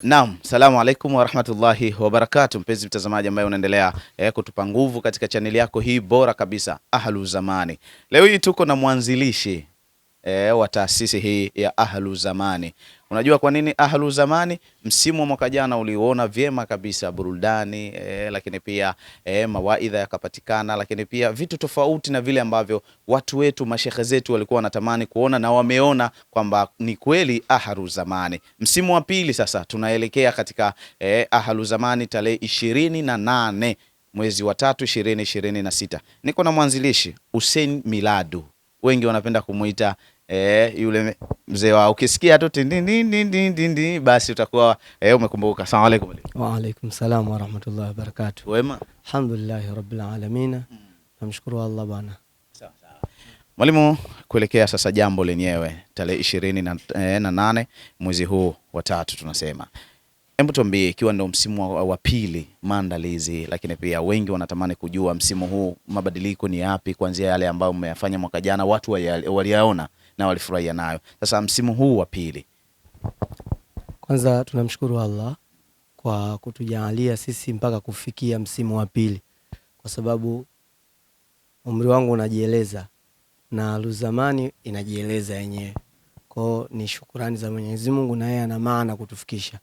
Naam, salamu alaikum wa rahmatullahi wa barakatuh, mpenzi mtazamaji ambaye unaendelea kutupa nguvu katika chaneli yako hii bora kabisa Ahlu Zamani. Leo hii tuko na mwanzilishi wa taasisi hii ya Ahlu Zamani. Unajua kwa nini Ahlu Zamani? Msimu wa mwaka jana uliona vyema kabisa burudani, lakini pia mawaidha yakapatikana, lakini pia vitu tofauti na vile ambavyo watu wetu, mashekhe zetu walikuwa wanatamani kuona na wameona kwamba ni kweli Ahlu Zamani. Msimu wa pili sasa tunaelekea katika Ahlu Zamani tarehe 28 mwezi wa 3 2026. Niko na mwanzilishi Hussein Miladu. Wengi wanapenda kumuita yule mzee wa ukisikia tu tindi basi utakuwa umekumbuka. Asalamu alaykum. Wa alaykum salam wa rahmatullahi wa barakatuh. Wema? Alhamdulillah rabbil alamin. Namshukuru Allah bwana. Sawa sawa. Mwalimu, kuelekea sasa jambo lenyewe tarehe 28 mwezi huu wa 3 tunasema. Hebu tuambie, ikiwa ndio msimu wa pili maandalizi, lakini pia wengi wanatamani kujua msimu huu mabadiliko ni yapi kuanzia yale ambayo mmeyafanya mwaka jana, watu waliyaona na walifurahia nayo. Sasa msimu huu wa pili. Kwanza tunamshukuru Allah kwa kutujalia sisi mpaka kufikia msimu wa pili, kwa sababu umri wangu unajieleza na Ahlu Zamani inajieleza yenyewe. Kwa ni shukrani za Mwenyezi Mungu, na yeye ana maana kutufikisha.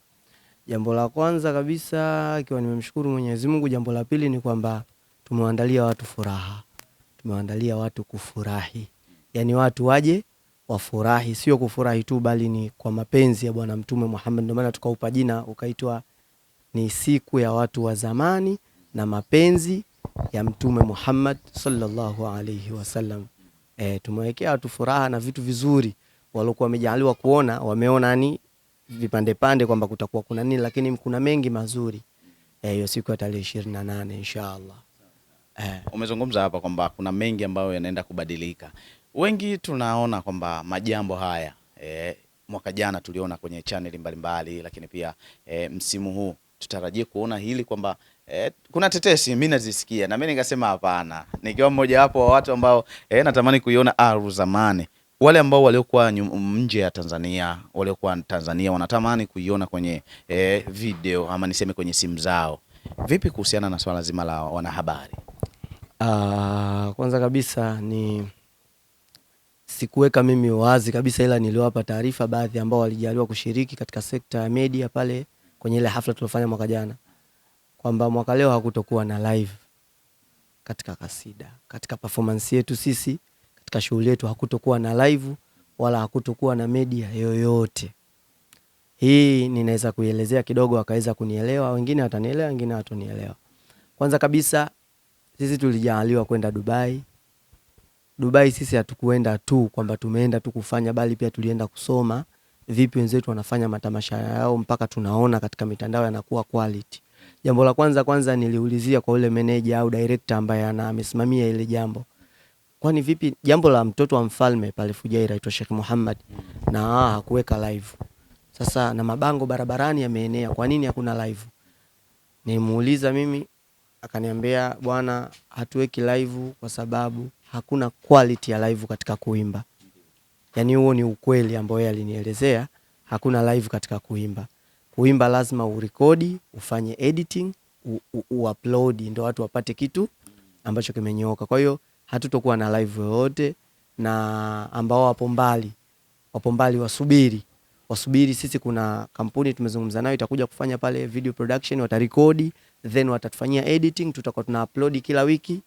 Jambo la kwanza kabisa ikiwa nimemshukuru Mwenyezi Mungu, jambo la pili ni kwamba tumewaandalia watu furaha. Tumewaandalia watu kufurahi. Yaani watu waje wafurahi, sio kufurahi tu bali ni kwa mapenzi ya Bwana Mtume Muhammad. Ndio maana tukaupa jina ukaitwa ni siku ya watu wa zamani na mapenzi ya Mtume Muhammad sallallahu alayhi wasallam. Tumewekea watu furaha na vitu vizuri waliokuwa wamejaliwa kuona, wameona ni vipande pande kwamba kutakuwa kuna nini, lakini kuna mengi mazuri hiyo siku ya tarehe 28 inshallah. Umezungumza hapa kwamba kuna mengi ambayo yanaenda kubadilika. Wengi tunaona kwamba majambo haya mwaka jana tuliona kwenye channel mbalimbali, lakini pia msimu huu tutarajie kuona hili kwamba kuna tetesi mimi nazisikia, na mimi nikasema hapana, nikiwa mmoja wapo wa watu ambao natamani kuiona Ahlu Zamani. Wale ambao waliokuwa nje ya Tanzania, waliokuwa Tanzania wanatamani kuiona kwenye video ama niseme kwenye simu zao. Vipi kuhusiana na swala zima la wanahabari? Kwanza kabisa ni sikuweka mimi wazi kabisa, ila niliwapa taarifa baadhi ambao walijaliwa kushiriki katika sekta ya media pale kwenye ile hafla tuliyofanya mwaka jana, kwamba mwaka leo hakutokuwa na live katika kasida, katika performance yetu sisi, katika shughuli yetu hakutokuwa na live wala hakutokuwa na media yoyote. Hii ninaweza kuielezea kidogo akaweza kunielewa, wengine watanielewa, wengine hawatanielewa. Kwanza kabisa sisi tulijaliwa kwenda Dubai. Dubai sisi hatukuenda tu kwamba tumeenda tu kufanya, bali pia tulienda kusoma vipi wenzetu wanafanya matamasha yao, mpaka tunaona katika mitandao yanakuwa quality. Jambo la kwanza niliulizia kwa ule manager au director ambaye amesimamia ile jambo, kwani vipi jambo la mtoto wa mfalme pale Fujairah aitwa Sheikh Muhammad na hakuweka live. Sasa na mabango barabarani yameenea, kwa nini hakuna live? Nimuuliza mimi, akaniambia bwana, hatuweki live kwa sababu hakuna quality ya live katika kuimba. Yaani huo ni ukweli ambao yeye alinielezea, hakuna live katika kuimba. Kuimba lazima urekodi, ufanye editing, uupload ndio watu wapate kitu ambacho kimenyooka. Kwa hiyo hatutokuwa na live yoyote, na ambao wapo mbali wasubiri. Sisi kuna kampuni tumezungumza nayo itakuja kufanya pale video production, watarekodi then watatufanyia editing, tutakuwa tuna upload kila wiki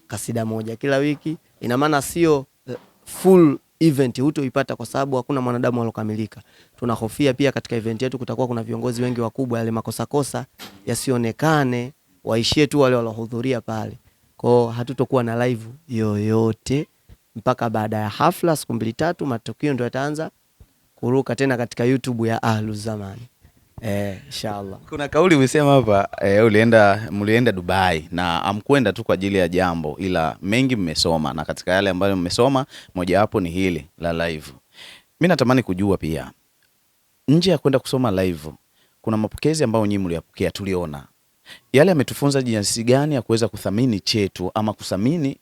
kasida moja kila wiki. Ina maana sio full event hutoipata kwa sababu hakuna mwanadamu alokamilika. Tunahofia pia katika event yetu kutakuwa kuna viongozi wengi wakubwa, yale makosa yasionekane, waishie tu wale waliohudhuria pale. Kwa hatutokuwa na live yoyote mpaka baada ya hafla siku 2-3, matukio ndio yataanza kuruka tena katika YouTube ya Ahlu Zamani. Inshallah. Kuna kauli umesema hapa mlienda Dubai na amkwenda tu kwa ajili ya jambo, ila mengi mmesoma, na katika yale ambayo mmesoma moja wapo ni hili la live. Mimi natamani kujua pia, nje ya kwenda kusoma live kuna mapokezi ambayo nyinyi mliyapokea, tuliona yale yametufunza jinsi gani ya kuweza kuthamini chetu ama kuthamini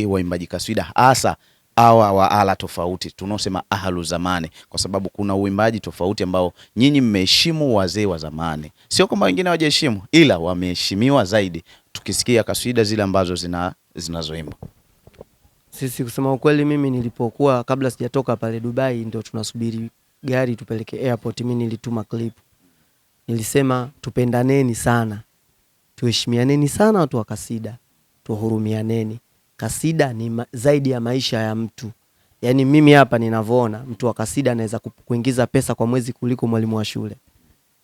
waimbaji kaswida, hasa hawa wa ala tofauti tunaosema ahlu zamani, kwa sababu kuna uimbaji tofauti ambao nyinyi mmeheshimu wazee wa zamani, sio kwamba wengine hawajaheshimu, ila wameheshimiwa zaidi. Tukisikia kaswida zile ambazo zinazoimba sisi, kusema ukweli, mimi nilipokuwa kabla sijatoka pale Dubai, ndio tunasubiri gari tupeleke airport, mimi nilituma clip, nilisema tupendaneni sana, tuheshimianeni sana watu wa kasida, tuhurumianeni. Kasida ni zaidi ya maisha ya mtu. Yani mimi hapa ninavyoona, mtu wa kasida anaweza kuingiza pesa kwa mwezi kuliko mwalimu wa shule,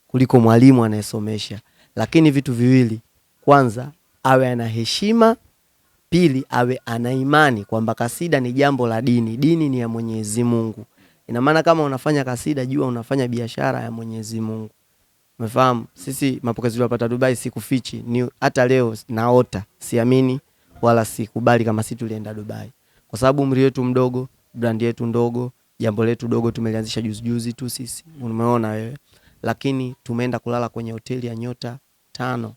kuliko mwalimu anayesomesha. Lakini vitu viwili, kwanza awe ana heshima, pili awe ana imani kwamba kasida ni jambo la dini. Dini ni ya Mwenyezi Mungu. Ina maana kama unafanya kasida, jua unafanya biashara ya Mwenyezi Mungu. Umefahamu? Sisi mapokezi tuliyopata Dubai, sikufichi, ni hata leo naota siamini wala sikubali kama sisi tulienda Dubai, kwa sababu umri wetu mdogo, brand yetu ndogo, jambo letu dogo, tumelianzisha juzi tu sisi, umeona wewe. Lakini tumeenda kulala kwenye hoteli ya nyota 5,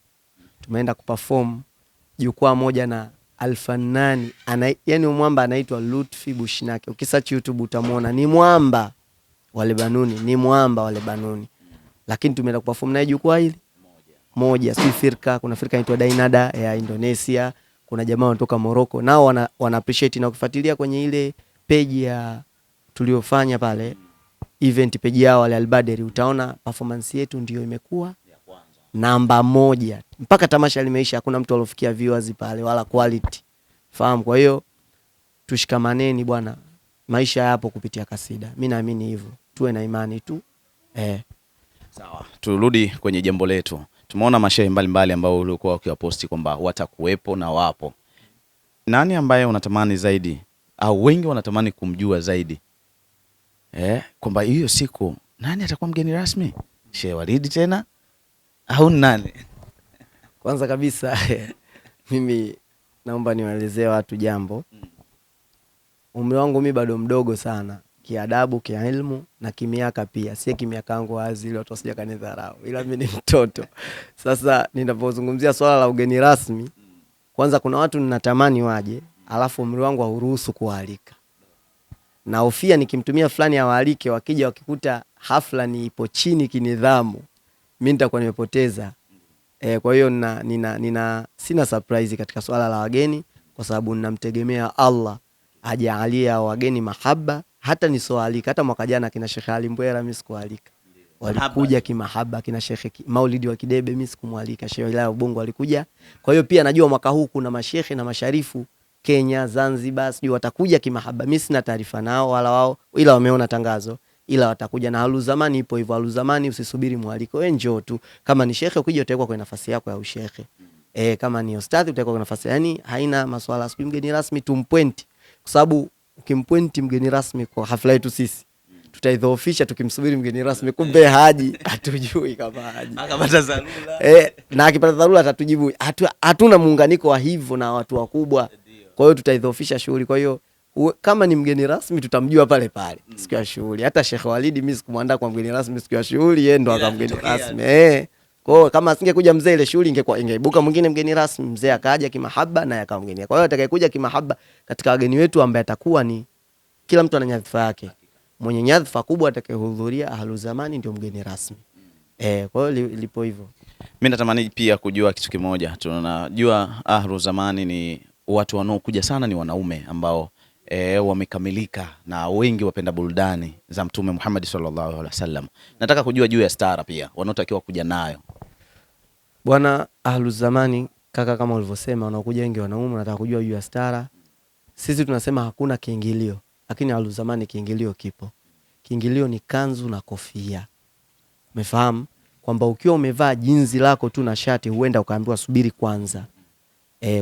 tumeenda kuperform jukwaa moja na Alfanani, yani mwamba anaitwa Lutfi Bushnake. Ukisearch YouTube utamuona, ni mwamba wa Lebanoni, ni mwamba wa Lebanoni. Lakini tumeenda kuperform naye jukwaa hili moja, si firka, kuna firka inaitwa Dainada ya Indonesia, kuna jamaa wanatoka Morocco, nao wana appreciate. Na ukifuatilia kwenye ile page ya tuliofanya pale event, page yao wale Albaderi, utaona performance yetu ndio imekuwa namba 1 mpaka tamasha limeisha. Hakuna mtu alofikia viewers pale wala quality, fahamu. Kwa hiyo tushikamaneni bwana, maisha yapo kupitia kasida, mimi naamini hivyo, tuwe na imani tu. Sawa, turudi kwenye jambo letu. Tumeona mashehe mbalimbali ambao ulikuwa ukiwaposti kwamba watakuwepo na wapo. Nani ambaye unatamani zaidi au wengi wanatamani kumjua zaidi, kwamba hiyo siku nani atakuwa mgeni rasmi? Sheikh Walid tena au nani? Kwanza kabisa mimi naomba niwaelezee watu jambo. Umri wangu mimi bado mdogo sana, kiadabu, kiilmu na kimiaka pia. Si kimiaka yangu wazi ile watu wasije kanidharau, ila mimi ni mtoto. Sasa ninapozungumzia swala la ugeni rasmi, kwanza kuna watu ninatamani waje, alafu umri wangu hauruhusu kualika. Na hofia nikimtumia fulani awaalike, wakija wakikuta hafla ni ipo chini kinidhamu, mimi nitakuwa nimepoteza. Kwa hiyo sina surprise katika swala la wageni, kwa sababu ninamtegemea Allah ajalia wageni mahaba. Hata nisoalika, hata mwaka jana kina Sheikh Ali Mbwera mimi sikualika, walikuja kimahaba. Kina Sheikh Maulidi wa Kidebe mimi sikumwalika, Sheikh Ilaya Ubongo walikuja. Kwa hiyo pia najua mwaka huu kuna mashehe na masharifu Kenya, Zanzibar, sijui watakuja kimahaba. Mimi sina taarifa nao wala wao, ila wameona tangazo, ila watakuja. Na Ahlu Zamani ipo hivyo. Ahlu Zamani usisubiri mwaliko, wewe njoo tu. Kama ni shekhe ukija utawekwa kwa nafasi yako ya ushekhe. Kama ni ustadhi utawekwa kwa nafasi, yani haina masuala sijui mgeni rasmi tumpoint, kwa sababu ukimpointi mgeni rasmi kwa hafla yetu sisi tutaidhoofisha tukimsubiri mgeni rasmi, kumbe haji, hatujui kama haji. Akapata dharura. Na akipata dharura atatujibu. Hatuna muunganiko wa hivyo na watu wakubwa. Kwa hiyo tutaidhoofisha shughuli. Kwa hiyo kama ni mgeni rasmi tutamjua pale pale siku ya shughuli. Hata Sheikh Walid mimi sikumwandaa kwa mgeni rasmi siku ya shughuli, yeye ndo akamgeni rasmi. Kwa hiyo kama asingekuja mzee ile shughuli ingeibuka mwingine mgeni rasmi, mzee akaja kimahaba na yakawa mgeni. Kwa hiyo atakayekuja kimahaba katika wageni wetu ambaye atakuwa ni kila mtu ana nyadhifa yake, mwenye nyadhifa kubwa atakayehudhuria Ahlu Zamani ndio mgeni rasmi. Kwa hiyo lipo hivyo. Mimi natamani pia kujua kitu kimoja. Tunajua Ahlu Zamani ni watu wanaokuja sana ni wanaume ambao wamekamilika na wengi wapenda burudani za Mtume Muhammad sallallahu alaihi wasallam. Nataka kujua juu ya stara pia wanaotakiwa kuja nayo. Bwana, Ahlu Zamani kaka, kama ulivyosema wanakuja wengi wanaume. Nataka kujua juu ya stara. Sisi tunasema hakuna kiingilio, lakini Ahlu Zamani kiingilio kipo. Kiingilio ni kanzu na kofia. Umefahamu kwamba ukiwa umevaa jinzi lako tu na shati huenda ukaambiwa subiri kwanza.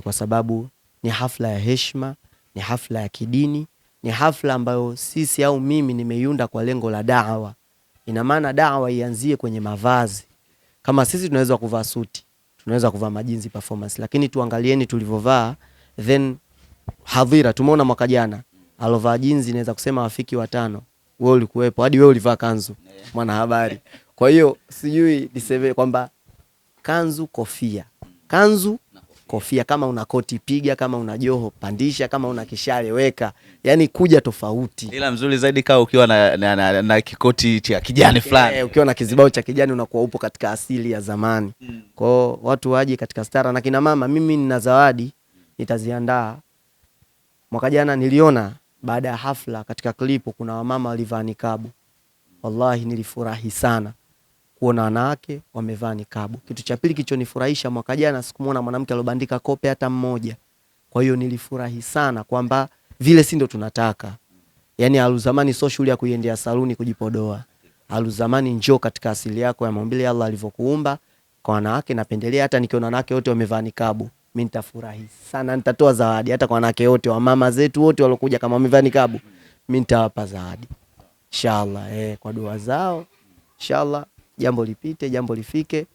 Kwa sababu ni hafla ya heshima, ni hafla ya kidini, ni hafla ambayo sisi au mimi nimeiunda kwa lengo la da'wa. Ina maana da'wa ianzie kwenye mavazi. Kama sisi tunaweza kuvaa suti, tunaweza kuvaa majinzi performance, lakini tuangalieni tulivyovaa. Then hadhira tumeona mwaka jana alovaa jinzi naweza kusema wafiki 5. Wewe ulikuwepo, hadi wewe ulivaa kanzu, mwana habari. Kwa hiyo sijui niseme kwamba kanzu kofia, kanzu kofia, kama una koti piga, kama una joho pandisha, kama una kishale weka, yani kuja tofauti. Ila mzuri zaidi kaa ukiwa na kikoti cha kijani fulani. Ukiwa na kizibao cha kijani unakuwa upo katika asili ya zamani. Kwa watu waje katika stara. Na kina mama, mimi nina zawadi nitaziandaa. Mwaka jana niliona baada ya hafla katika klipu kuna wamama walivaa nikabu. Wallahi nilifurahi sana kuona wanawake wamevaa nikabu. Kitu cha pili kilichonifurahisha mwaka jana, sikumuona mwanamke alobandika kope hata mmoja. Kwa hiyo nilifurahi sana kwamba vile si ndo tunataka. Yani Aluzamani sio shule ya kuiendea saluni kujipodoa. Aluzamani njoo katika asili yako ya maumbile Allah alivyokuumba. Kwa wanawake napendelea hata nikiona wanawake wote wamevaa nikabu, mimi nitafurahi sana, nitatoa zawadi hata kwa wanawake wote wa mama zetu wote walokuja kama wamevaa nikabu, mimi nitawapa zawadi. Inshallah kwa dua zao. Inshallah jambo lipite, jambo lifike.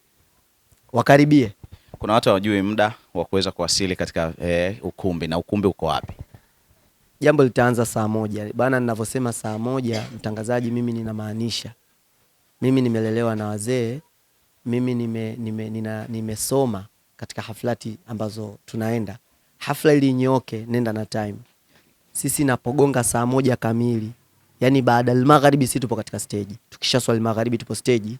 Wakaribie. Kuna watu hawajui muda wa kuweza kuwasili katika ukumbi, na ukumbi uko wapi? Jambo litaanza saa 1. Bana, ninavyosema saa 1 mtangazaji, mimi ninamaanisha. Mimi nimelelewa na wazee. Mimi nimesoma katika haflati ambazo tunaenda. Hafla ili nyoke nenda na time. Sisi napogonga saa 1 kamili, yani baada al-magharibi sisi tupo katika stage. Tukisha swali magharibi tupo stage.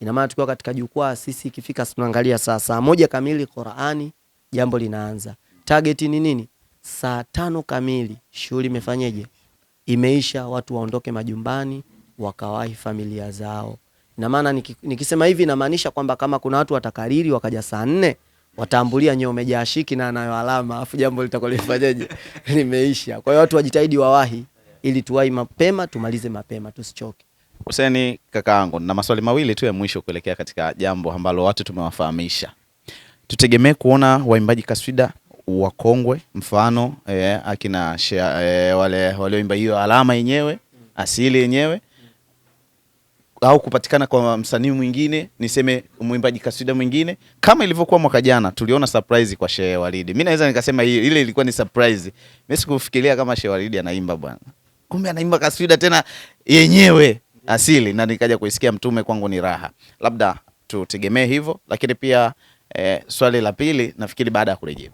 Ina maana tukiwa katika jukwaa sisi ikifika tunaangalia saa 1 kamili Qur'ani, jambo linaanza. Target ni nini? Saa 5 kamili shughuli imefanyeje? Imeisha, watu waondoke majumbani wakawahi familia zao. Ina maana nikisema hivi inamaanisha kwamba kama kuna watu watakariri wakaja saa 4 wataambulia nyoyo umejaa shiki na anayo alama, afu jambo litakuwa lifanyeje? Limeisha. Kwa hiyo watu wajitahidi wawahi ili tuwahi mapema tumalize mapema tusichoke. Hussein kakaangu, na maswali mawili tu ya mwisho kuelekea katika jambo ambalo watu tumewafahamisha. Tutegemee kuona waimbaji kaswida wakongwe mfano akina wale walioimba hiyo alama yenyewe asili yenyewe, au kupatikana kwa msanii mwingine, niseme mwimbaji kaswida mwingine kama ilivyokuwa mwaka jana tuliona surprise kwa Sheikh Walidi. Mimi naweza nikasema ile ilikuwa ni surprise. Mimi sikufikiria kama Sheikh Walidi anaimba bwana, kumbe anaimba kaswida tena yenyewe asili, na nikaja kuisikia Mtume, kwangu ni raha. Labda tutegemee hivyo, lakini pia swali la pili nafikiri baada ya kurejea.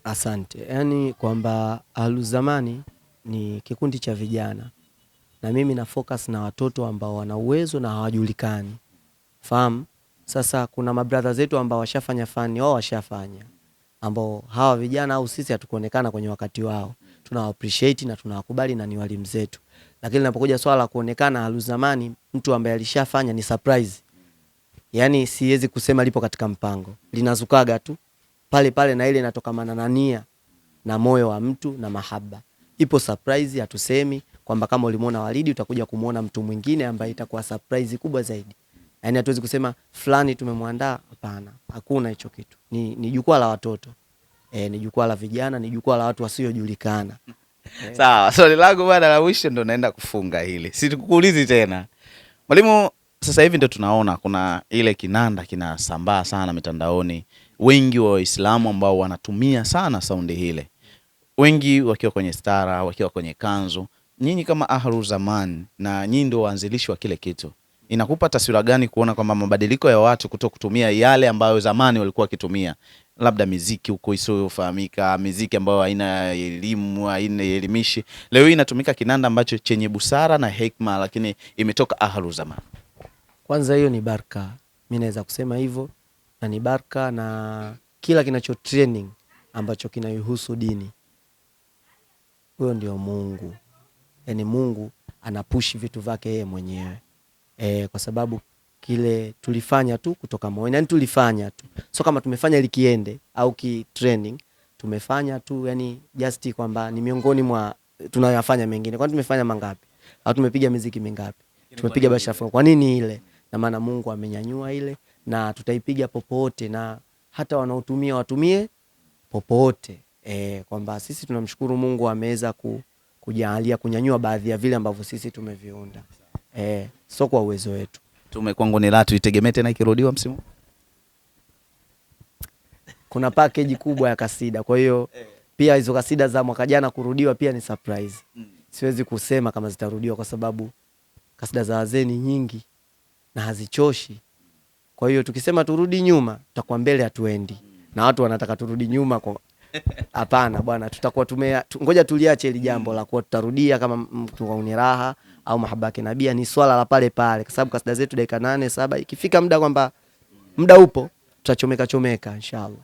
Asante. Yani kwamba Aluzamani ni kikundi cha vijana, na mimi na focus na watoto ambao wana uwezo na hawajulikani. Fahamu? Sasa kuna mabrother zetu ambao washafanya fani, wao washafanya, ambao hawa vijana au sisi hatukuonekana kwenye wakati wao. Tuna appreciate na tunawakubali na ni walimu zetu. Lakini linapokuja swala la kuonekana Aluzamani, mtu ambaye alishafanya ni surprise. Yani siwezi kusema lipo katika mpango. Linazukaga tu pale pale, na ile inatokamana na nia na moyo wa mtu na mahaba. Ipo surprise, hatusemi kwamba kama ulimuona Walidi utakuja kumuona mtu mwingine ambaye itakuwa surprise kubwa zaidi. Yani hatuwezi kusema fulani tumemwandaa, hapana. Hakuna hicho kitu. Ni jukwaa la watoto. Ni jukwaa la vijana, ni jukwaa la watu wasiojulikana. Sawa, swali langu bwana la mwisho ndo naenda kufunga hili. Sikukuulizi tena. Mwalimu, sasa hivi ndo tunaona kuna ile kinanda kinasambaa sana mitandaoni. Wengi wa Waislamu ambao wanatumia sana saundi hile. Wengi wakiwa kwenye stara, wakiwa kwenye kanzu. Nyinyi kama Ahluzamani na nyinyi ndio waanzilishi wa kile kitu, inakupa taswira gani kuona kwamba mabadiliko ya watu kutokutumia yale ambayo zamani walikuwa wakitumia, labda miziki huko isiyofahamika, miziki ambayo haina elimu, haina elimishi, leo hii inatumika kinanda ambacho chenye busara na hekima, lakini imetoka Ahluzamani? Kwanza hiyo ni baraka. Mimi naweza kusema hivyo, na ni baraka, na kila kinacho training ambacho kinahusu dini, huyo ndio Mungu. Yani Mungu anapushi vitu vyake yeye mwenyewe. Kwa sababu kile tulifanya tu kutoka moyoni, yani tulifanya tu. So kama tumefanya ili kiende au ki training, tumefanya tu yani just kwamba ni miongoni mwa tunayofanya mengine. Kwani tumefanya mangapi? Au tumepiga muziki mingapi? Tumepiga bashafu. Kwa nini ile? Na maana Mungu amenyanyua ile, na tutaipiga popote, na hata wanaotumia watumie popote. Kwamba sisi tunamshukuru Mungu ameweza kujalia kunyanyua baadhi ya vile ambavyo sisi tumeviunda. So kwa uwezo wetu. Tume kwangu ni la tuitegemee tena ikirudiwa msimu. Kuna package kubwa ya kasida. Kwa hiyo pia hizo kasida za mwaka jana kurudiwa pia ni surprise. Siwezi kusema kama zitarudiwa kwa sababu kasida za wazee ni nyingi na hazichoshi. Kwa hiyo tukisema turudi nyuma tutakuwa mbele hatuendi. na watu wanataka turudi nyuma kwa hapana bwana, tutakuwa ngoja tuliache ile jambo la kuwa tutarudia kama mtu kwa raha au mahaba yake nabia, ni swala la pale pale, kwa sababu kasida zetu dakika 8 7 ikifika muda kwamba muda upo tutachomeka inshallah.